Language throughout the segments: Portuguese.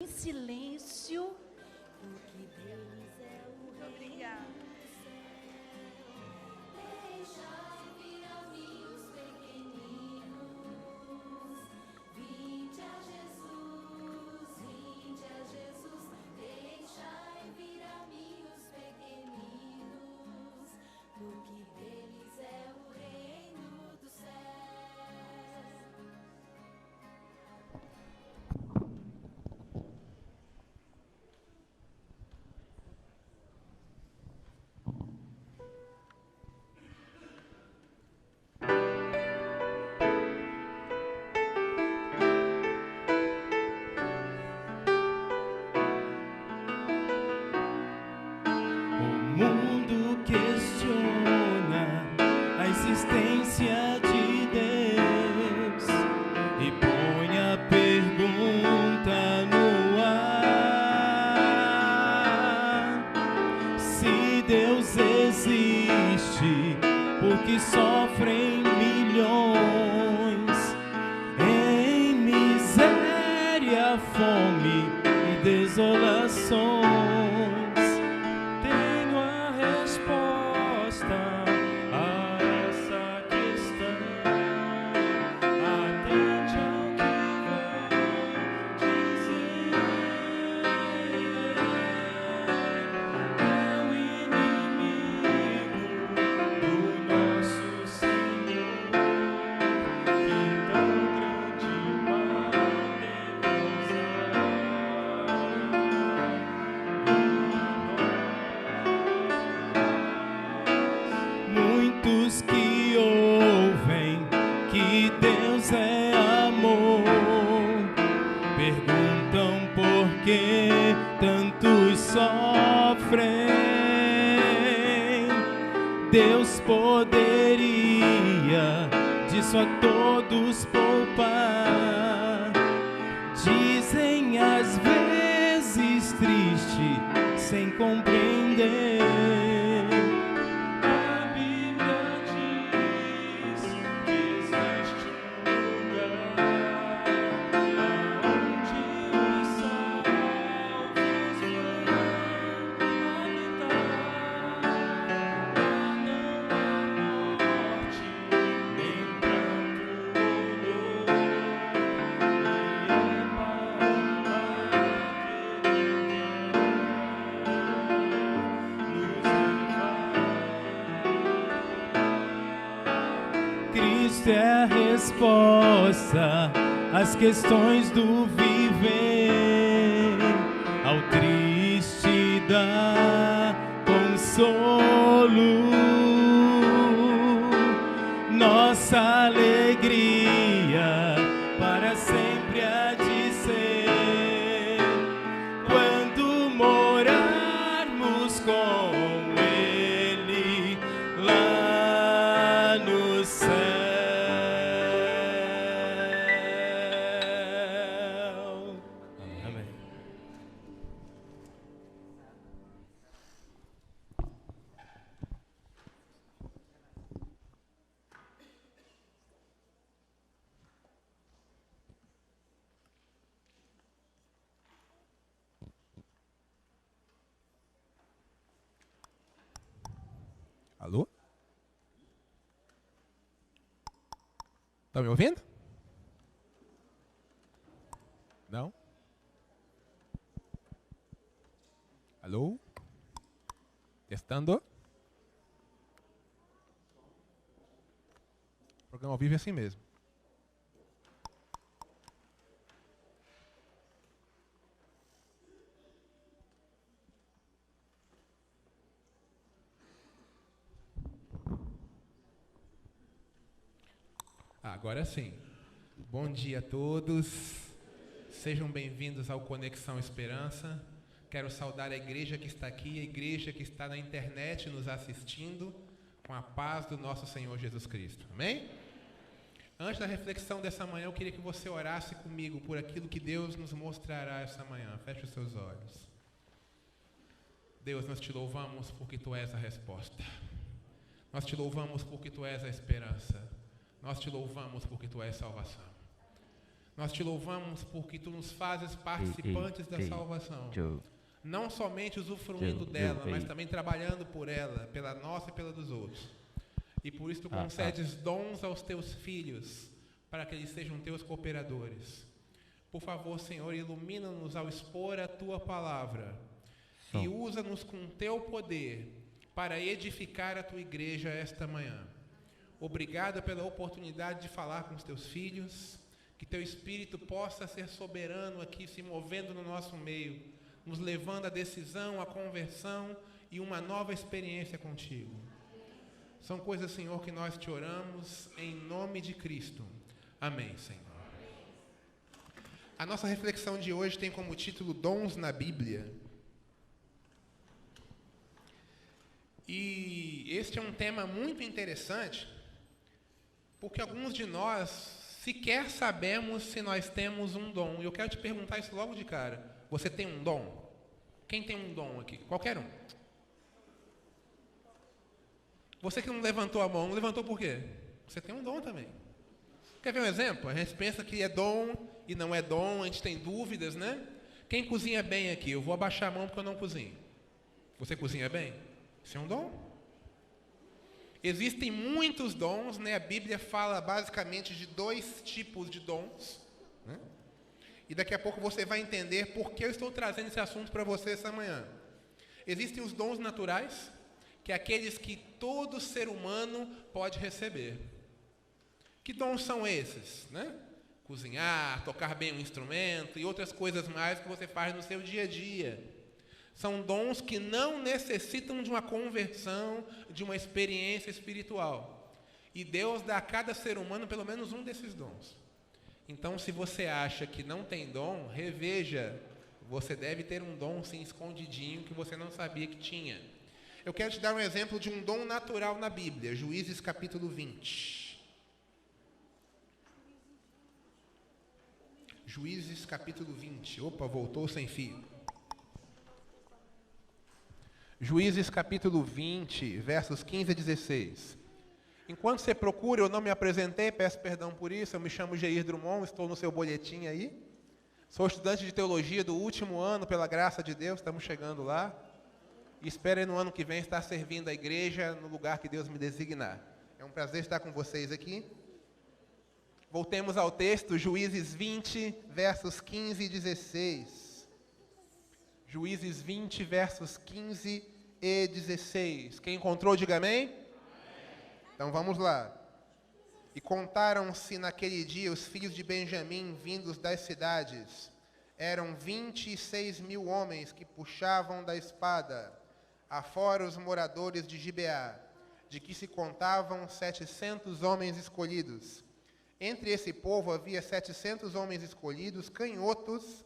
Em silêncio. Obrigada. Sofrem milhões em miséria, fome e desolações. Tenho a resposta a essa questão. Atente ao que vou dizer. É o inimigo do nosso muitos que ouvem que Deus é amor perguntam por que tantos sofrem. Deus poderia disso a todos poupar. Dizem às vezes triste sem compreender. Cristo é a resposta às questões do viver. Ao triste dá consolo. Nossa alegria para sempre há de ser quando morarmos com Ele lá no céu. Amém. Alô? Tá me ouvindo? Não? Alô? Testando? O programa ao vivo é assim mesmo. Agora sim. Bom dia a todos. Sejam bem-vindos ao Conexão Esperança. Quero saudar a igreja que está aqui, a igreja que está na internet nos assistindo, com a paz do nosso Senhor Jesus Cristo. Amém? Antes da reflexão dessa manhã, eu queria que você orasse comigo por aquilo que Deus nos mostrará essa manhã. Feche os seus olhos. Deus, nós te louvamos porque Tu és a resposta. Nós te louvamos porque Tu és a esperança. Nós te louvamos porque Tu és salvação. Nós te louvamos porque tu nos fazes participantes da salvação. Não somente usufruindo dela, mas também trabalhando por ela, pela nossa e pela dos outros. E por isso tu concedes dons aos teus filhos, para que eles sejam teus cooperadores. Por favor, Senhor, ilumina-nos ao expor a tua palavra e usa-nos com teu poder para edificar a tua igreja esta manhã. Obrigado pela oportunidade de falar com os teus filhos, que teu Espírito possa ser soberano aqui, se movendo no nosso meio, nos levando à decisão, à conversão e uma nova experiência contigo. São coisas, Senhor, que nós te oramos em nome de Cristo. Amém, Senhor. A nossa reflexão de hoje tem como título Dons na Bíblia. E este é um tema muito interessante, porque alguns de nós sequer sabemos se nós temos um dom. E eu quero te perguntar isso logo de cara. Você tem um dom? Quem tem um dom aqui? Qualquer um. Você que não levantou a mão, não levantou por quê? Você tem um dom também. Quer ver um exemplo? A gente pensa que é dom e não é dom, a gente tem dúvidas, né? Quem cozinha bem aqui? Eu vou abaixar a mão porque eu não cozinho. Você cozinha bem? Isso é um dom. Existem muitos dons, né? A Bíblia fala basicamente de 2 tipos de dons, né? E daqui a pouco você vai entender por que eu estou trazendo esse assunto para você essa manhã. Existem os dons naturais, que é aqueles que todo ser humano pode receber. Que dons são esses, né? Cozinhar, tocar bem um instrumento e outras coisas mais que você faz no seu dia a dia. São dons que não necessitam de uma conversão, de uma experiência espiritual. E Deus dá a cada ser humano pelo menos um desses dons. Então, se você acha que não tem dom, reveja. Você deve ter um dom, sim, escondidinho, que você não sabia que tinha. Eu quero te dar um exemplo de um dom natural na Bíblia. Juízes capítulo 20. Juízes capítulo 20. Opa, voltou sem fio. Juízes capítulo 20, versos 15 a 16. Enquanto você procura, eu não me apresentei, peço perdão por isso, eu me chamo Geir Drummond, estou no seu boletim aí. Sou estudante de teologia do último ano, pela graça de Deus, estamos chegando lá. E espero no ano que vem estar servindo a igreja no lugar que Deus me designar. É um prazer estar com vocês aqui. Voltemos ao texto, Juízes 20, versos 15 e 16. Juízes 20, versos 15 e 16. Quem encontrou, diga amém. Então vamos lá. E contaram-se naquele dia os filhos de Benjamim vindos das cidades. Eram 26.000 homens que puxavam da espada, afora os moradores de Gibeá, de que se contavam 700 homens escolhidos. Entre esse povo havia 700 homens escolhidos, canhotos,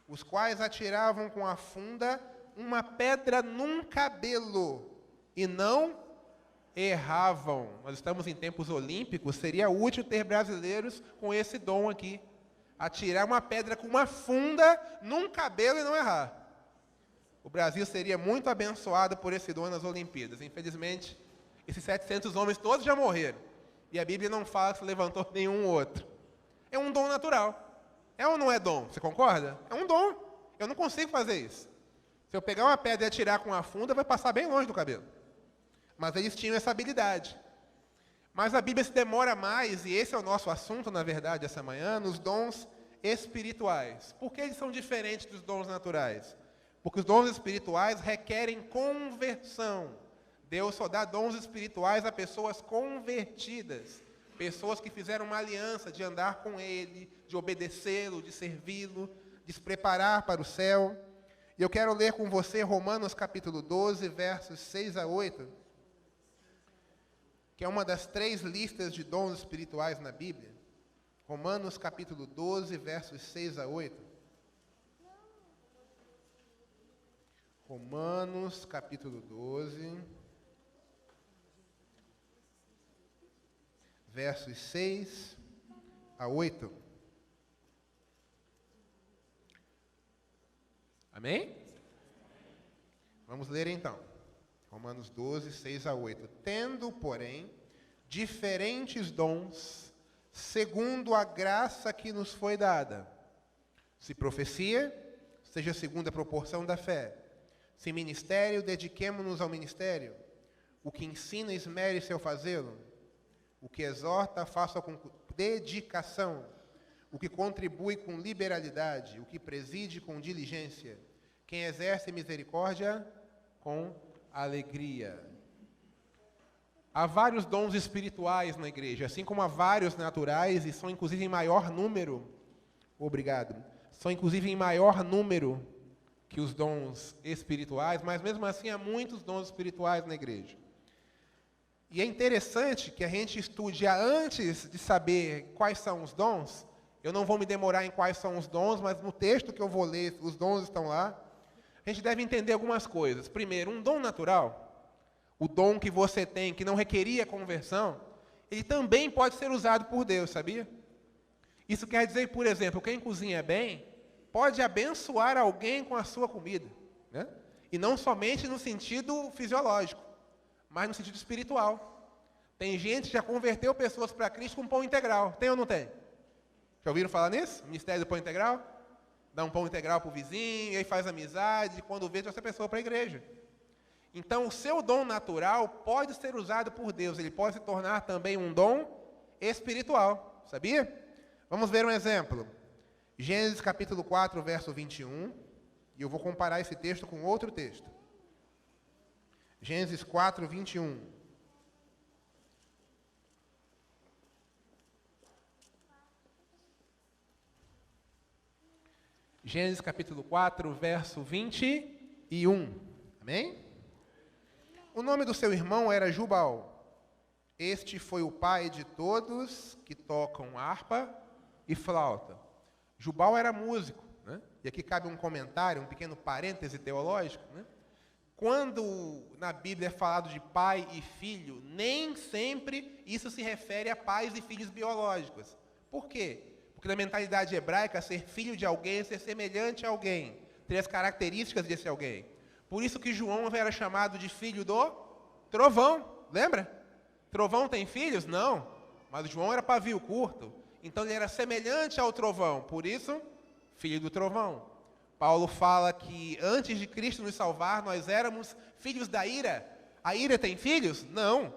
os quais atiravam com a funda uma pedra num cabelo, e não erravam. Nós estamos em tempos olímpicos, seria útil ter brasileiros com esse dom aqui. Atirar uma pedra com uma funda num cabelo e não errar. O Brasil seria muito abençoado por esse dom nas Olimpíadas. Infelizmente, esses 700 homens todos já morreram. E a Bíblia não fala que se levantou nenhum outro. É um dom natural. É ou não é dom? Você concorda? É um dom. Eu não consigo fazer isso. Se eu pegar uma pedra e atirar com uma funda, vai passar bem longe do cabelo. Mas eles tinham essa habilidade. Mas a Bíblia se demora mais, e esse é o nosso assunto, na verdade, essa manhã, nos dons espirituais. Por que eles são diferentes dos dons naturais? Porque os dons espirituais requerem conversão. Deus só dá dons espirituais a pessoas convertidas. Pessoas que fizeram uma aliança de andar com Ele, de obedecê-lo, de servi-lo, de se preparar para o céu. E eu quero ler com você Romanos capítulo 12, versos 6 a 8. Que é uma das 3 listas de dons espirituais na Bíblia. Romanos capítulo 12, versos 6 a 8. Romanos capítulo 12, versos 6 a 8. Amém? Vamos ler então. Romanos 12, 6 a 8. Tendo, porém, diferentes dons, segundo a graça que nos foi dada. Se profecia, seja segundo a proporção da fé. Se ministério, dediquemo-nos ao ministério. O que ensina, esmere-se ao fazê-lo. O que exorta, faça com dedicação. O que contribui com liberalidade. O que preside com diligência. Quem exerce misericórdia, com alegria. Há vários dons espirituais na igreja, assim como há vários naturais, e são inclusive em maior número. Obrigado. São inclusive em maior número que os dons espirituais, mas mesmo assim há muitos dons espirituais na igreja. E é interessante que a gente estude antes de saber quais são os dons. Eu não vou me demorar em quais são os dons, mas no texto que eu vou ler, os dons estão lá. A gente deve entender algumas coisas. Primeiro, um dom natural, o dom que você tem, que não requeria conversão, ele também pode ser usado por Deus, sabia? Isso quer dizer, por exemplo, quem cozinha bem pode abençoar alguém com a sua comida, né? E não somente no sentido fisiológico, mas no sentido espiritual. Tem gente que já converteu pessoas para Cristo com pão integral. Tem ou não tem? Já ouviram falar nisso? Ministério do pão integral? Dá um pão integral para o vizinho, e aí faz amizade, e quando vê, trouxe a pessoa para a igreja. Então, o seu dom natural pode ser usado por Deus. Ele pode se tornar também um dom espiritual. Sabia? Vamos ver um exemplo. Gênesis capítulo 4, verso 21. E eu vou comparar esse texto com outro texto. Gênesis 4, 21. Gênesis capítulo 4, verso 21. Amém? O nome do seu irmão era Jubal. Este foi o pai de todos que tocam harpa e flauta. Jubal era músico, né? E aqui cabe um comentário, um pequeno parêntese teológico, né? Quando na Bíblia é falado de pai e filho, nem sempre isso se refere a pais e filhos biológicos. Por quê? Porque na mentalidade hebraica, ser filho de alguém é ser semelhante a alguém, ter as características desse alguém. Por isso que João era chamado de filho do trovão, lembra? Trovão tem filhos? Não, mas João era pavio curto, então ele era semelhante ao trovão, por isso, filho do trovão. Paulo fala que antes de Cristo nos salvar, nós éramos filhos da ira. A ira tem filhos? Não.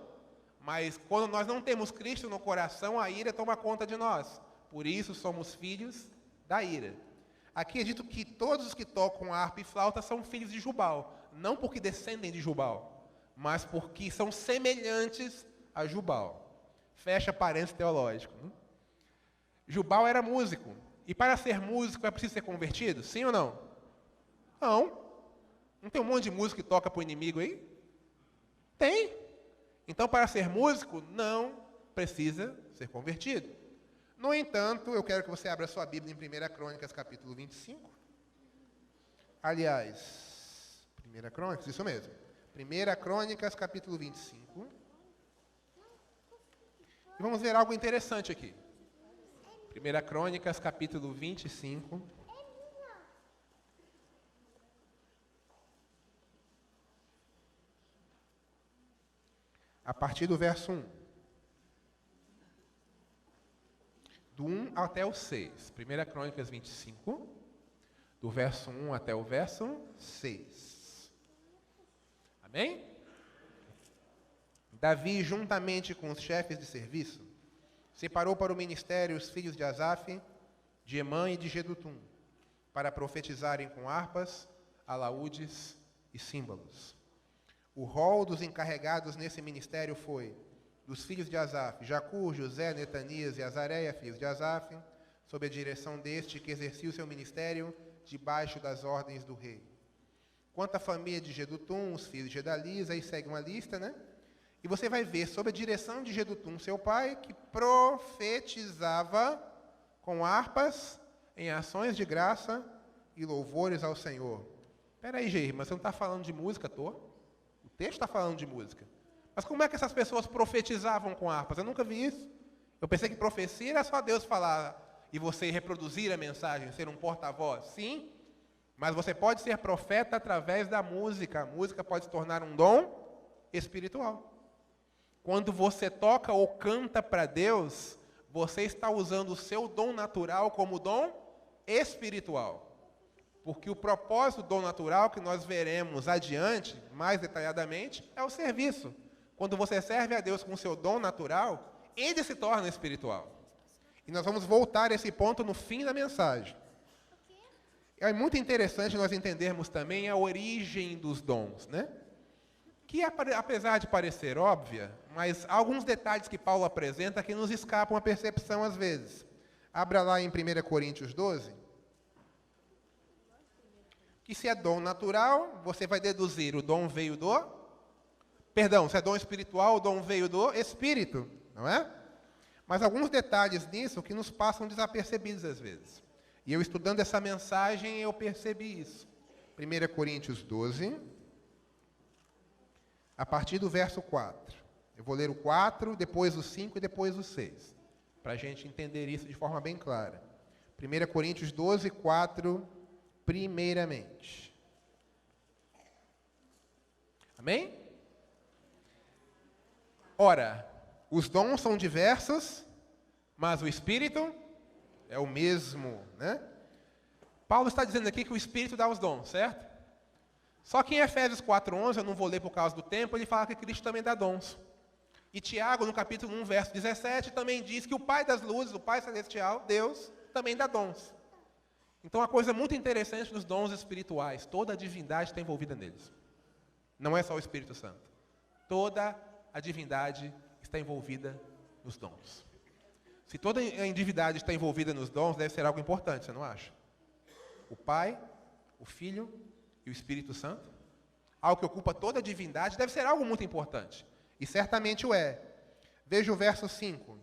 Mas quando nós não temos Cristo no coração, a ira toma conta de nós. Por isso somos filhos da ira. Aqui é dito que todos os que tocam harpa e flauta são filhos de Jubal. Não porque descendem de Jubal, mas porque são semelhantes a Jubal. Fecha parênteses teológico. Jubal era músico. E para ser músico é preciso ser convertido? Sim ou não? Não. Não tem um monte de músico que toca para o inimigo aí? Tem. Então, para ser músico, não precisa ser convertido. No entanto, eu quero que você abra sua Bíblia em 1 Crônicas, capítulo 25. Aliás, 1 Crônicas, isso mesmo. 1 Crônicas, capítulo 25. E vamos ver algo interessante aqui. 1 Crônicas, capítulo 25. A partir do verso 1. Do 1 até o 6. 1 Crônicas 25. Do verso 1 até o verso 6. Amém? Davi, juntamente com os chefes de serviço, separou para o ministério os filhos de Asaf, de Emã e de Jedutum, para profetizarem com harpas, alaúdes e símbolos. O rol dos encarregados nesse ministério foi dos filhos de Asaf, Jacur, José, Netanias e Azareia, filhos de Asaf, sob a direção deste que exercia o seu ministério debaixo das ordens do rei. Quanto à família de Jedutum, os filhos de Gedalias, aí segue uma lista, né? E você vai ver, sob a direção de Jedutum, seu pai, que profetizava com harpas em ações de graça e louvores ao Senhor. Espera aí, Geir, mas você não está falando de música à toa? O texto está falando de música. Mas como é que essas pessoas profetizavam com harpas? Eu nunca vi isso. Eu pensei que profecia era só Deus falar e você reproduzir a mensagem, ser um porta-voz. Sim, mas você pode ser profeta através da música. A música pode se tornar um dom espiritual. Quando você toca ou canta para Deus, você está usando o seu dom natural como dom espiritual. Porque o propósito do dom natural, que nós veremos adiante, mais detalhadamente, é o serviço. Quando você serve a Deus com o seu dom natural, ele se torna espiritual. E nós vamos voltar a esse ponto no fim da mensagem. É muito interessante nós entendermos também a origem dos dons, né? Que, apesar de parecer óbvia, mas há alguns detalhes que Paulo apresenta que nos escapam à percepção às vezes. Abra lá em 1 Coríntios 12. Que se é dom natural, você vai deduzir o dom veio do... Perdão, se é dom espiritual, o dom veio do Espírito, não é? Mas alguns detalhes nisso que nos passam desapercebidos às vezes. E eu estudando essa mensagem, eu percebi isso. 1 Coríntios 12, a partir do verso 4. Eu vou ler o 4, depois o 5 e depois o 6, para a gente entender isso de forma bem clara. 1 Coríntios 12, 4, primeiramente. Amém? Ora, os dons são diversos, mas o Espírito é o mesmo, né? Paulo está dizendo aqui que o Espírito dá os dons, certo? Só que em Efésios 4:11, eu não vou ler por causa do tempo, ele fala que Cristo também dá dons. E Tiago, no capítulo 1, verso 17, também diz que o Pai das luzes, o Pai celestial, Deus, também dá dons. Então, uma coisa muito interessante nos dons espirituais, toda a divindade está envolvida neles. Não é só o Espírito Santo. Toda a divindade está envolvida nos dons. Se toda a divindade está envolvida nos dons, deve ser algo importante, você não acha? O Pai, o Filho e o Espírito Santo, algo que ocupa toda a divindade, deve ser algo muito importante. E certamente o é. Veja o verso 5.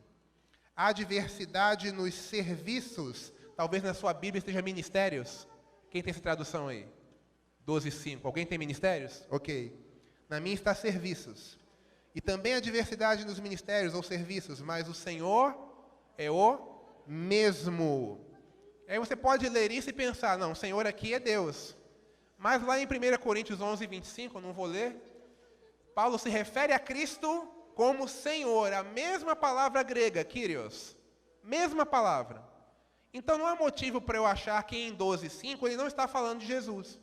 Há diversidade nos serviços, talvez na sua Bíblia esteja ministérios. Quem tem essa tradução aí? 12:5. Alguém tem ministérios? Ok. Na minha está serviços. E também a diversidade nos ministérios ou serviços, mas o Senhor é o mesmo. Aí você pode ler isso e pensar, não, o Senhor aqui é Deus. Mas lá em 1 Coríntios 11:25, eu não vou ler, Paulo se refere a Cristo como Senhor, a mesma palavra grega, Kyrios, mesma palavra. Então não há motivo para eu achar que em 12:5 ele não está falando de Jesus.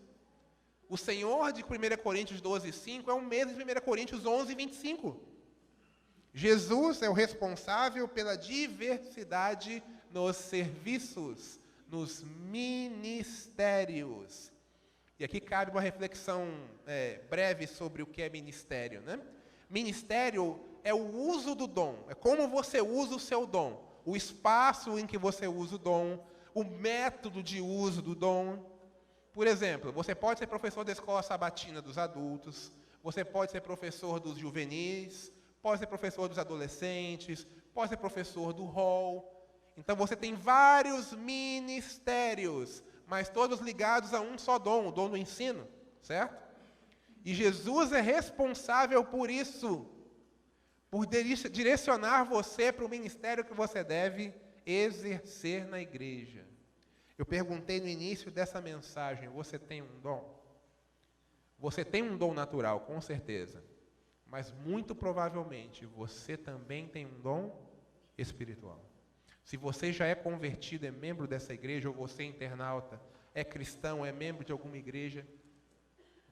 O Senhor de 1 Coríntios 12:5 é o mesmo de 1 Coríntios 11:25. Jesus é o responsável pela diversidade nos serviços, nos ministérios. E aqui cabe uma reflexão breve sobre o que é ministério, né? Ministério é o uso do dom, é como você usa o seu dom, o espaço em que você usa o dom, o método de uso do dom. Por exemplo, você pode ser professor da escola sabatina dos adultos, você pode ser professor dos juvenis, pode ser professor dos adolescentes, pode ser professor do hall. Então você tem vários ministérios, mas todos ligados a um só dom, o dom do ensino, certo? E Jesus é responsável por isso, por direcionar você para o ministério que você deve exercer na igreja. Eu perguntei no início dessa mensagem, você tem um dom? Você tem um dom natural, com certeza. Mas muito provavelmente você também tem um dom espiritual. Se você já é convertido, é membro dessa igreja, ou você é internauta, é cristão, é membro de alguma igreja,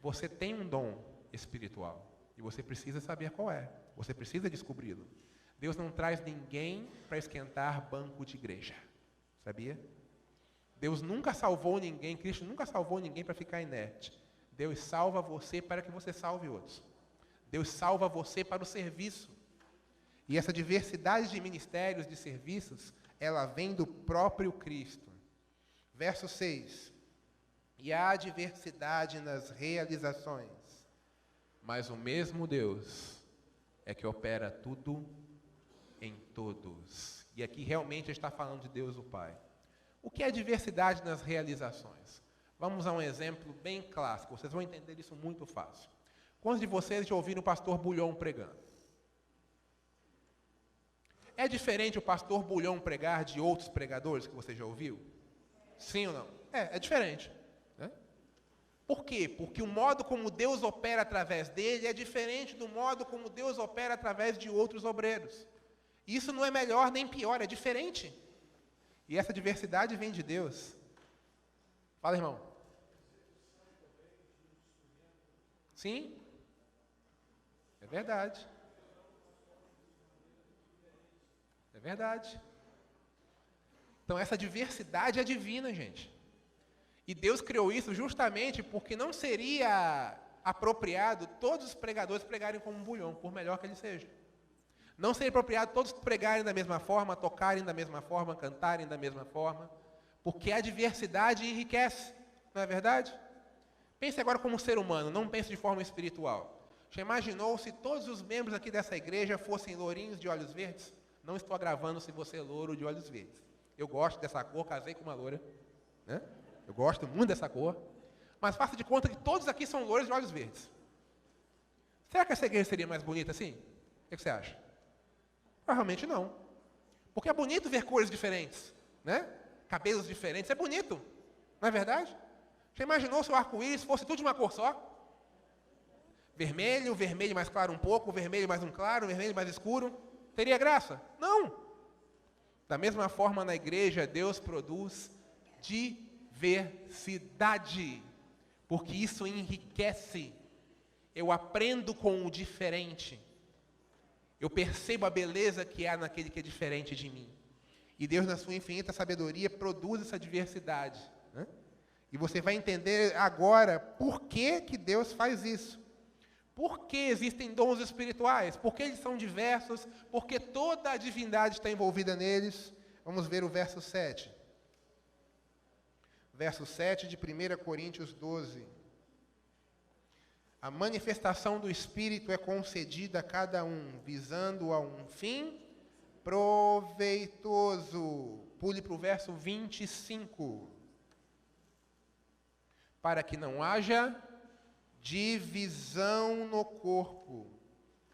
você tem um dom espiritual. E você precisa saber qual é. Você precisa descobri-lo. Deus não traz ninguém para esquentar banco de igreja. Sabia? Deus nunca salvou ninguém, Cristo nunca salvou ninguém para ficar inerte. Deus salva você para que você salve outros. Deus salva você para o serviço. E essa diversidade de ministérios, de serviços, ela vem do próprio Cristo. Verso 6. E há diversidade nas realizações, mas o mesmo Deus é que opera tudo em todos. E aqui realmente está falando de Deus o Pai. O que é diversidade nas realizações? Vamos a um exemplo bem clássico, vocês vão entender isso muito fácil. Quantos de vocês já ouviram o pastor Bulhão pregando? É diferente o pastor Bulhão pregar de outros pregadores que você já ouviu? Sim ou não? É diferente. Né? Por quê? Porque o modo como Deus opera através dele é diferente do modo como Deus opera através de outros obreiros. Isso não é melhor nem pior, é diferente. E essa diversidade vem de Deus. Fala, irmão. Sim. É verdade. É verdade. Então essa diversidade é divina, gente. E Deus criou isso justamente porque não seria apropriado todos os pregadores pregarem como um bulhão, por melhor que ele seja. Não seria apropriado todos pregarem da mesma forma, tocarem da mesma forma, cantarem da mesma forma, porque a diversidade enriquece, não é verdade? Pense agora como um ser humano, não pense de forma espiritual. Já imaginou se todos os membros aqui dessa igreja fossem lourinhos de olhos verdes? Não estou agravando se você é louro de olhos verdes. Eu gosto dessa cor, casei com uma loura, né? Eu gosto muito dessa cor, mas faça de conta que todos aqui são louros de olhos verdes. Será que essa igreja seria mais bonita assim? O que você acha? Provavelmente não. Porque é bonito ver cores diferentes, né? Cabelos diferentes, é bonito, não é verdade? Já imaginou se o arco-íris fosse tudo de uma cor só? Vermelho, vermelho mais claro um pouco, vermelho mais um claro, vermelho mais escuro. Teria graça? Não. Da mesma forma, na igreja, Deus produz diversidade, porque isso enriquece. Eu aprendo com o diferente. Eu percebo a beleza que há naquele que é diferente de mim. E Deus, na sua infinita sabedoria, produz essa diversidade, né? E você vai entender agora por que Deus faz isso. Por que existem dons espirituais? Por que eles são diversos? Porque toda a divindade está envolvida neles. Vamos ver o verso 7. Verso 7 de 1 Coríntios 12. A manifestação do Espírito é concedida a cada um, visando a um fim proveitoso. Pule para o verso 25. Para que não haja divisão no corpo.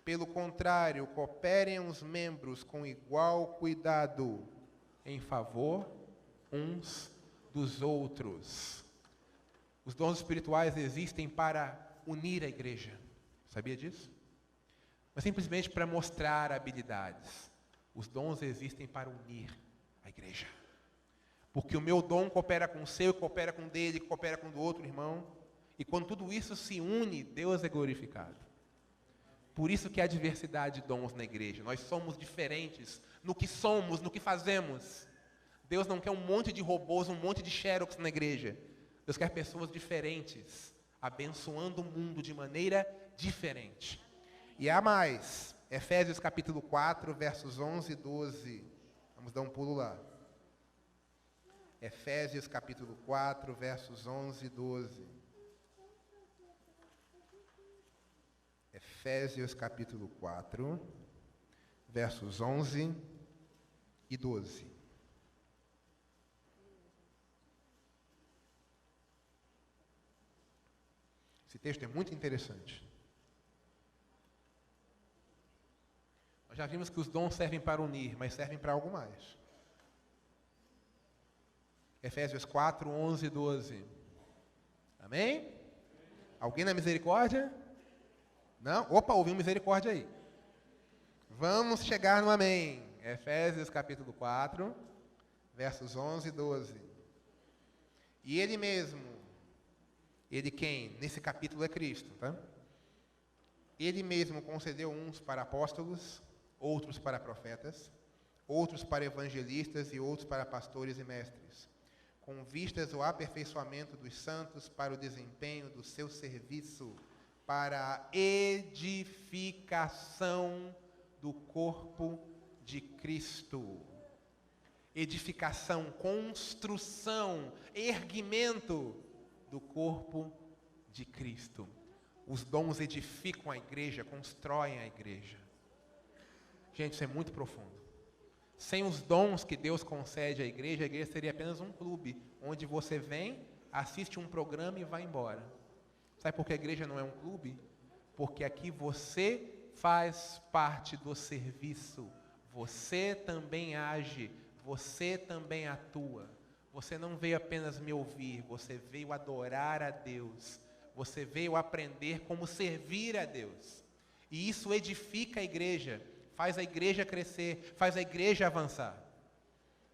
Pelo contrário, cooperem os membros com igual cuidado em favor uns dos outros. Os dons espirituais existem para unir a igreja. Sabia disso? Não é simplesmente para mostrar habilidades. Os dons existem para unir a igreja. Porque o meu dom coopera com o seu, coopera com o dele, coopera com o do outro irmão. E quando tudo isso se une, Deus é glorificado. Por isso que há diversidade de dons na igreja. Nós somos diferentes no que somos, no que fazemos. Deus não quer um monte de robôs, um monte de xerox na igreja. Deus quer pessoas diferentes, abençoando o mundo de maneira diferente. E há mais. Efésios capítulo 4, versos 11 e 12. Vamos dar um pulo lá. Efésios capítulo 4, versos 11 e 12. Efésios capítulo 4, versos 11 e 12. Esse texto é muito interessante. Nós já vimos que os dons servem para unir, mas servem para algo mais. Efésios 4, 11 e 12. Amém? Alguém na misericórdia? Não? Opa, ouviu misericórdia aí. Vamos chegar no amém. Efésios capítulo 4, versos 11 e 12. E ele mesmo, ele quem? Nesse capítulo é Cristo, tá? Ele mesmo concedeu uns para apóstolos, outros para profetas, outros para evangelistas e outros para pastores e mestres, com vistas ao aperfeiçoamento dos santos para o desempenho do seu serviço, para a edificação do corpo de Cristo. Edificação, construção, erguimento do corpo de Cristo. Os dons edificam a igreja, constroem a igreja. Gente, isso é muito profundo. Sem os dons que Deus concede à igreja, a igreja seria apenas um clube, onde você vem, assiste um programa e vai embora. Sabe por que a igreja não é um clube? Porque aqui você faz parte do serviço. Você também age, você também atua. Você não veio apenas me ouvir, você veio adorar a Deus. Você veio aprender como servir a Deus. E isso edifica a igreja, faz a igreja crescer, faz a igreja avançar.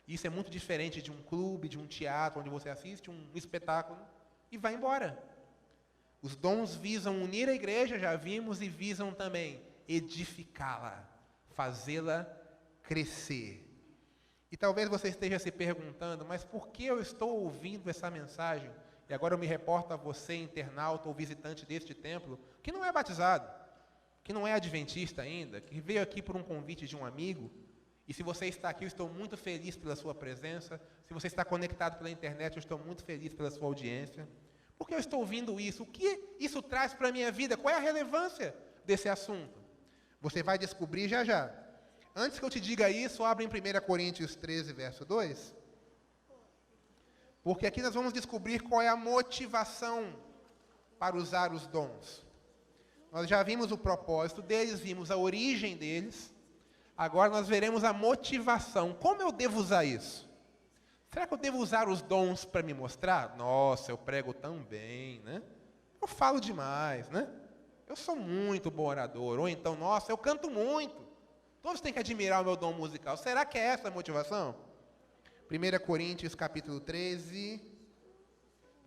Isso é muito diferente de um clube, de um teatro, onde você assiste um espetáculo e vai embora. Os dons visam unir a igreja, já vimos, e visam também edificá-la, fazê-la crescer. E talvez você esteja se perguntando, mas por que eu estou ouvindo essa mensagem? E agora eu me reporto a você, internauta ou visitante deste templo, que não é batizado, que não é adventista ainda, que veio aqui por um convite de um amigo. E se você está aqui, eu estou muito feliz pela sua presença. Se você está conectado pela internet, eu estou muito feliz pela sua audiência. Por que eu estou ouvindo isso? O que isso traz para a minha vida? Qual é a relevância desse assunto? Você vai descobrir já já. Antes que eu te diga isso, abre em 1 Coríntios 13, verso 2. Porque aqui nós vamos descobrir qual é a motivação para usar os dons. Nós já vimos o propósito deles, vimos a origem deles. Agora nós veremos a motivação. Como eu devo usar isso? Será que eu devo usar os dons para me mostrar? Nossa, eu prego tão bem, né? Eu falo demais, né? Eu sou muito bom orador. Ou então, nossa, eu canto muito. Todos têm que admirar o meu dom musical. Será que é essa a motivação? 1 Coríntios capítulo 13,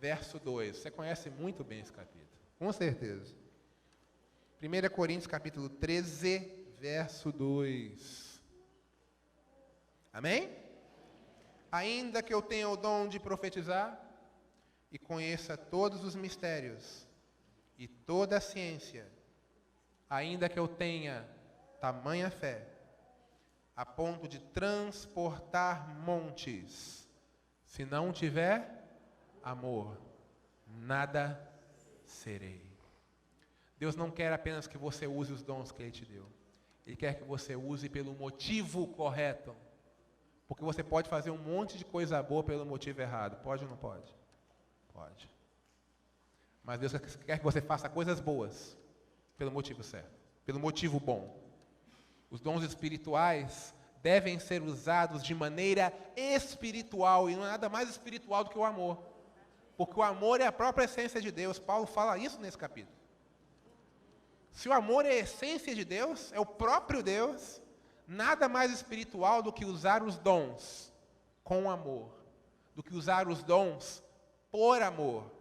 verso 2. Você conhece muito bem esse capítulo. Com certeza. 1 Coríntios capítulo 13, verso 2. Amém? Ainda que eu tenha o dom de profetizar e conheça todos os mistérios e toda a ciência, ainda que eu tenha tamanha fé, a ponto de transportar montes, se não tiver amor, nada serei. Deus não quer apenas que você use os dons que Ele te deu. Ele quer que você use pelo motivo correto. Porque você pode fazer um monte de coisa boa pelo motivo errado. Pode ou não pode? Pode. Mas Deus quer que você faça coisas boas pelo motivo certo, pelo motivo bom. Os dons espirituais devem ser usados de maneira espiritual, e não é nada mais espiritual do que o amor. Porque o amor é a própria essência de Deus. Paulo fala isso nesse capítulo. Se o amor é a essência de Deus, é o próprio Deus, nada mais espiritual do que usar os dons com amor, do que usar os dons por amor.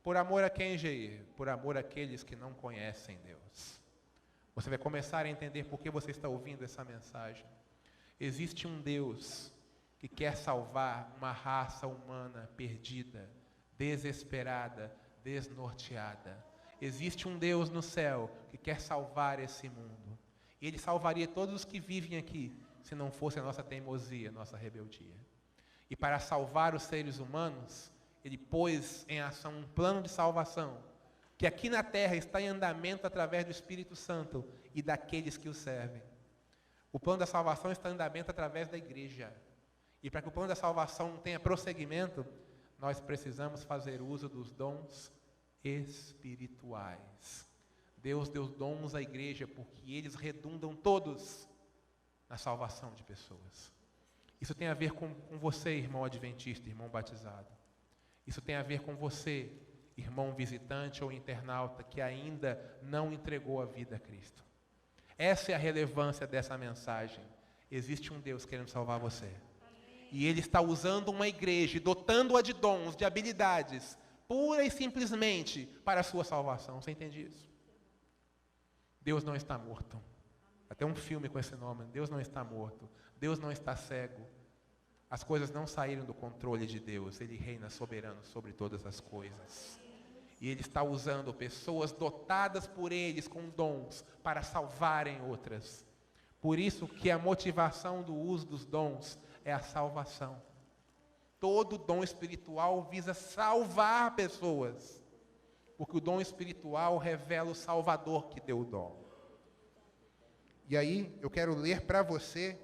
Por amor a quem, Jair? Por amor àqueles que não conhecem Deus. Você vai começar a entender por que você está ouvindo essa mensagem. Existe um Deus que quer salvar uma raça humana perdida, desesperada, desnorteada. Existe um Deus no céu que quer salvar esse mundo. E Ele salvaria todos os que vivem aqui, se não fosse a nossa teimosia, a nossa rebeldia. E para salvar os seres humanos, Ele pôs em ação um plano de salvação, que aqui na terra está em andamento através do Espírito Santo e daqueles que o servem. O plano da salvação está em andamento através da igreja. E para que o plano da salvação tenha prosseguimento, nós precisamos fazer uso dos dons espirituais. Deus deu dons à igreja porque eles redundam todos na salvação de pessoas. Isso tem a ver com você, irmão adventista, irmão batizado. Isso tem a ver com você, irmão visitante ou internauta, que ainda não entregou a vida a Cristo. Essa é a relevância dessa mensagem. Existe um Deus querendo salvar você. E Ele está usando uma igreja, dotando-a de dons, de habilidades, pura e simplesmente para a sua salvação. Você entende isso? Deus não está morto. Até um filme com esse nome, Deus não está morto. Deus não está cego. As coisas não saíram do controle de Deus. Ele reina soberano sobre todas as coisas. E Ele está usando pessoas dotadas por eles com dons para salvarem outras. Por isso que a motivação do uso dos dons é a salvação. Todo dom espiritual visa salvar pessoas. Porque o dom espiritual revela o Salvador que deu o dom. E aí, eu quero ler para você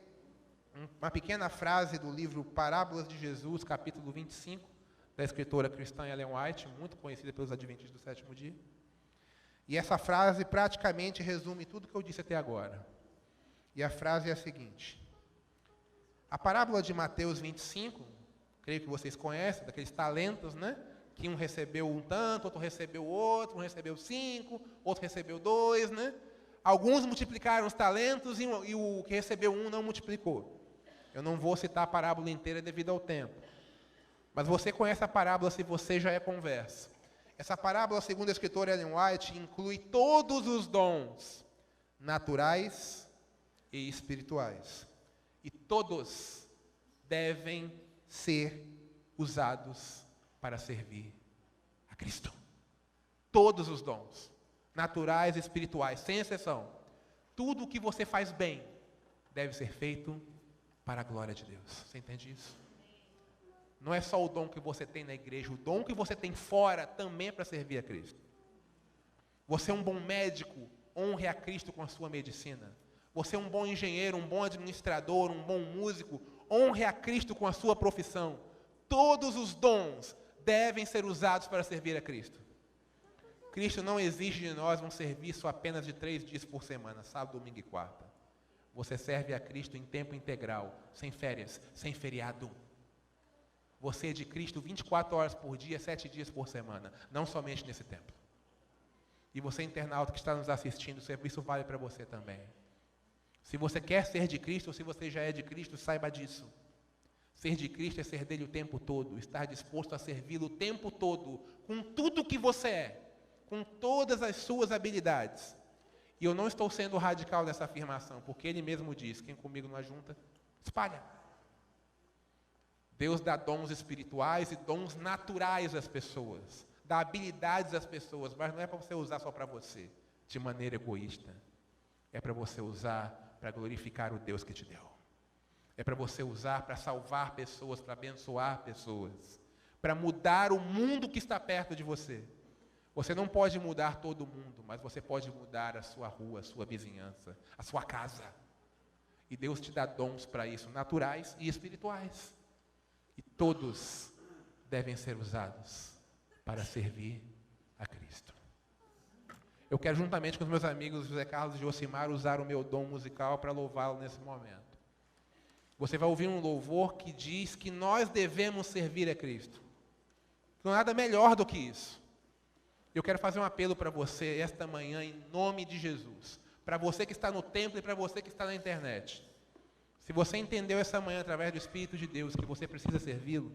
uma pequena frase do livro Parábolas de Jesus, capítulo 25, da escritora cristã Ellen White, muito conhecida pelos adventistas do sétimo dia. E essa frase praticamente resume tudo que eu disse até agora. E a frase é a seguinte: a parábola de Mateus 25, creio que vocês conhecem, daqueles talentos, né? Que um recebeu um tanto, outro recebeu outro, um recebeu 5, outro recebeu 2, né? Alguns multiplicaram os talentos e o que recebeu um não multiplicou. Eu não vou citar a parábola inteira devido ao tempo. Mas você conhece a parábola se você já é converso. Essa parábola, segundo a escritora Ellen White, inclui todos os dons naturais e espirituais. E todos devem ser usados para servir a Cristo. Todos os dons, naturais e espirituais, sem exceção. Tudo o que você faz bem deve ser feito para a glória de Deus. Você entende isso? Não é só o dom que você tem na igreja, o dom que você tem fora também é para servir a Cristo. Você é um bom médico, honre a Cristo com a sua medicina. Você é um bom engenheiro, um bom administrador, um bom músico, honre a Cristo com a sua profissão. Todos os dons devem ser usados para servir a Cristo. Cristo não exige de nós um serviço apenas de 3 dias por semana, sábado, domingo e quarta. Você serve a Cristo em tempo integral, sem férias, sem feriado. Você é de Cristo 24 horas por dia, 7 dias por semana, não somente nesse tempo. E você, internauta que está nos assistindo, isso vale para você também. Se você quer ser de Cristo, ou se você já é de Cristo, saiba disso. Ser de Cristo é ser dele o tempo todo, estar disposto a servi-lo o tempo todo, com tudo que você é, com todas as suas habilidades. E eu não estou sendo radical nessa afirmação, porque ele mesmo diz, quem comigo não ajunta, espalha. Deus dá dons espirituais e dons naturais às pessoas, dá habilidades às pessoas, mas não é para você usar só para você, de maneira egoísta. É para você usar para glorificar o Deus que te deu. É para você usar para salvar pessoas, para abençoar pessoas, para mudar o mundo que está perto de você. Você não pode mudar todo mundo, mas você pode mudar a sua rua, a sua vizinhança, a sua casa. E Deus te dá dons para isso, naturais e espirituais. E todos devem ser usados para servir a Cristo. Eu quero, juntamente com os meus amigos José Carlos e Josimar, usar o meu dom musical para louvá-lo nesse momento. Você vai ouvir um louvor que diz que nós devemos servir a Cristo. Não há nada melhor do que isso. Eu quero fazer um apelo para você esta manhã, em nome de Jesus. Para você que está no templo e para você que está na internet. Se você entendeu essa manhã, através do Espírito de Deus, que você precisa servi-lo,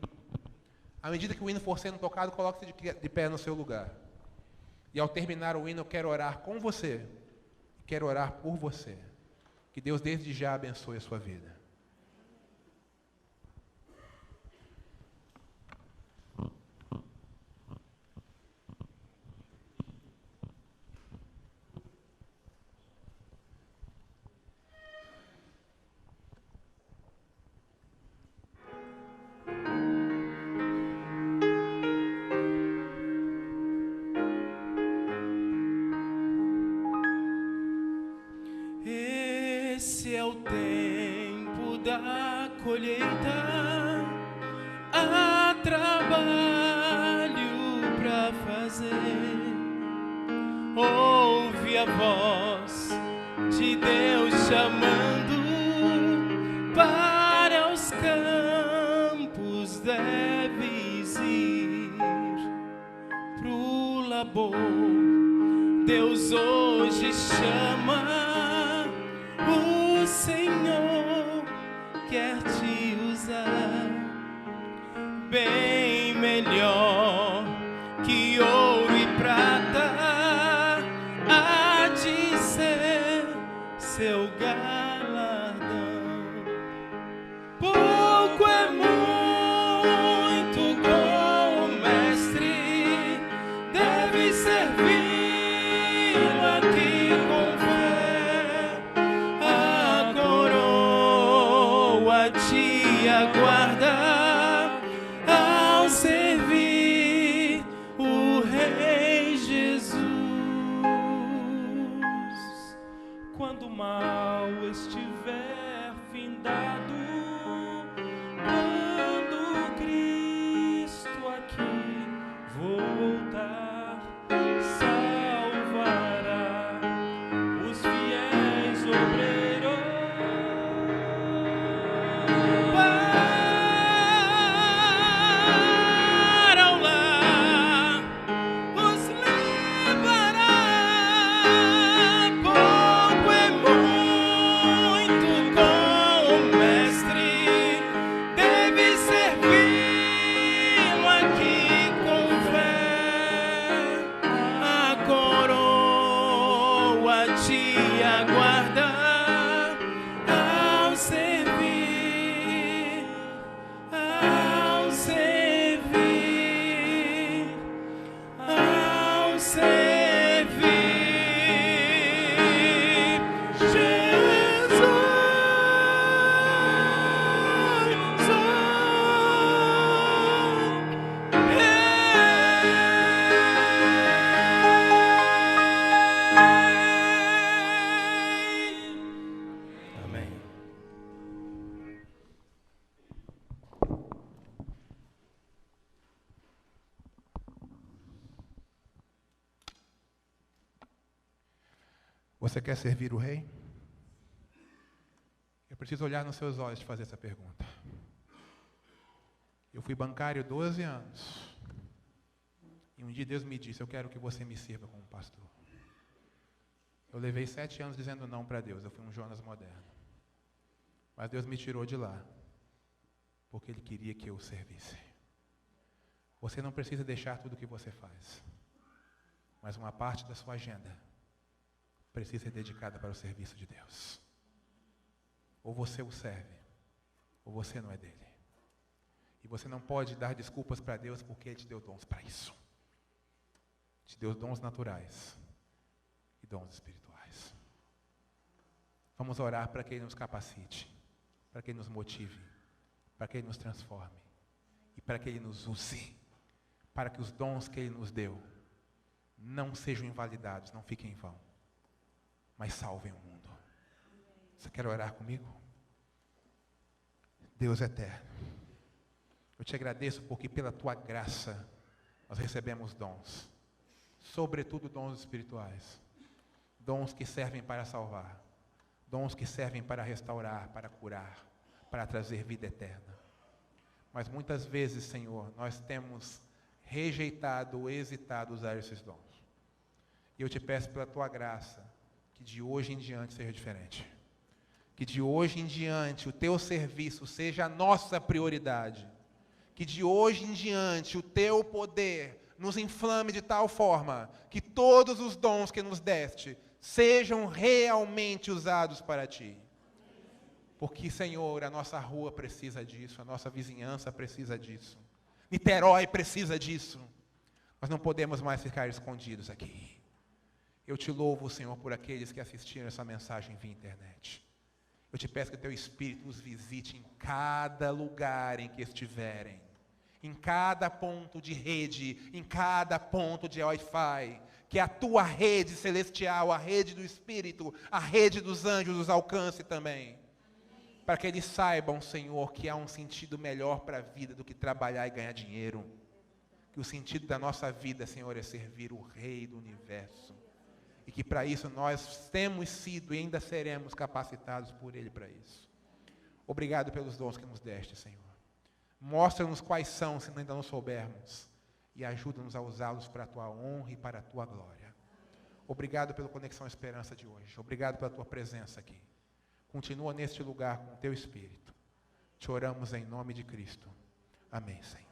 à medida que o hino for sendo tocado, coloque-se de pé no seu lugar. E ao terminar o hino, eu quero orar com você. Quero orar por você. Que Deus desde já abençoe a sua vida. Esse é o tempo da colheita, há trabalho pra fazer. Ouve a voz de Deus chamando, para os campos deves ir, pro labor Deus hoje chama. O Senhor quer te usar, bem melhor que ouro e prata, há de ser seu galardão. Pouco é muito com o mestre, deve servi-lo aqui com fé. Te aguarda ao servir o Rei Jesus. Quando o mal estiver findado, quando Cristo aqui voltar, te aguarda ao servir, ao servir, ao servir. Jesus, amém. Você quer servir o rei? Eu preciso olhar nos seus olhos e fazer essa pergunta. Eu fui bancário 12 anos. E um dia Deus me disse, eu quero que você me sirva como pastor. Eu levei 7 anos dizendo não para Deus. Eu fui um Jonas moderno. Mas Deus me tirou de lá. Porque Ele queria que eu o servisse. Você não precisa deixar tudo o que você faz. Mas uma parte da sua agenda precisa ser dedicada para o serviço de Deus. Ou você o serve, ou você não é dele. E você não pode dar desculpas para Deus porque Ele te deu dons para isso. Te deu dons naturais e dons espirituais. Vamos orar para que Ele nos capacite, para que Ele nos motive, para que Ele nos transforme e para que Ele nos use, para que os dons que Ele nos deu não sejam invalidados, não fiquem em vão, mas salvem o mundo. Você quer orar comigo? Deus eterno, eu te agradeço porque pela tua graça nós recebemos dons, sobretudo dons espirituais, dons que servem para salvar, dons que servem para restaurar, para curar, para trazer vida eterna. Mas muitas vezes, Senhor, nós temos rejeitado ou hesitado usar esses dons. E eu te peço pela tua graça, que de hoje em diante seja diferente. Que de hoje em diante o teu serviço seja a nossa prioridade. Que de hoje em diante o teu poder nos inflame de tal forma que todos os dons que nos deste sejam realmente usados para ti. Porque, Senhor, a nossa rua precisa disso, a nossa vizinhança precisa disso. Niterói precisa disso. Nós não podemos mais ficar escondidos aqui. Eu te louvo, Senhor, por aqueles que assistiram essa mensagem via internet. Eu te peço que o teu Espírito os visite em cada lugar em que estiverem. Em cada ponto de rede, em cada ponto de Wi-Fi. Que a tua rede celestial, a rede do Espírito, a rede dos anjos os alcance também. Para que eles saibam, Senhor, que há um sentido melhor para a vida do que trabalhar e ganhar dinheiro. Que o sentido da nossa vida, Senhor, é servir o Rei do Universo. E que para isso nós temos sido e ainda seremos capacitados por Ele para isso. Obrigado pelos dons que nos deste, Senhor. Mostra-nos quais são, se ainda não soubermos. E ajuda-nos a usá-los para a Tua honra e para a Tua glória. Obrigado pela Conexão Esperança de hoje. Obrigado pela Tua presença aqui. Continua neste lugar com o Teu Espírito. Te oramos em nome de Cristo. Amém, Senhor.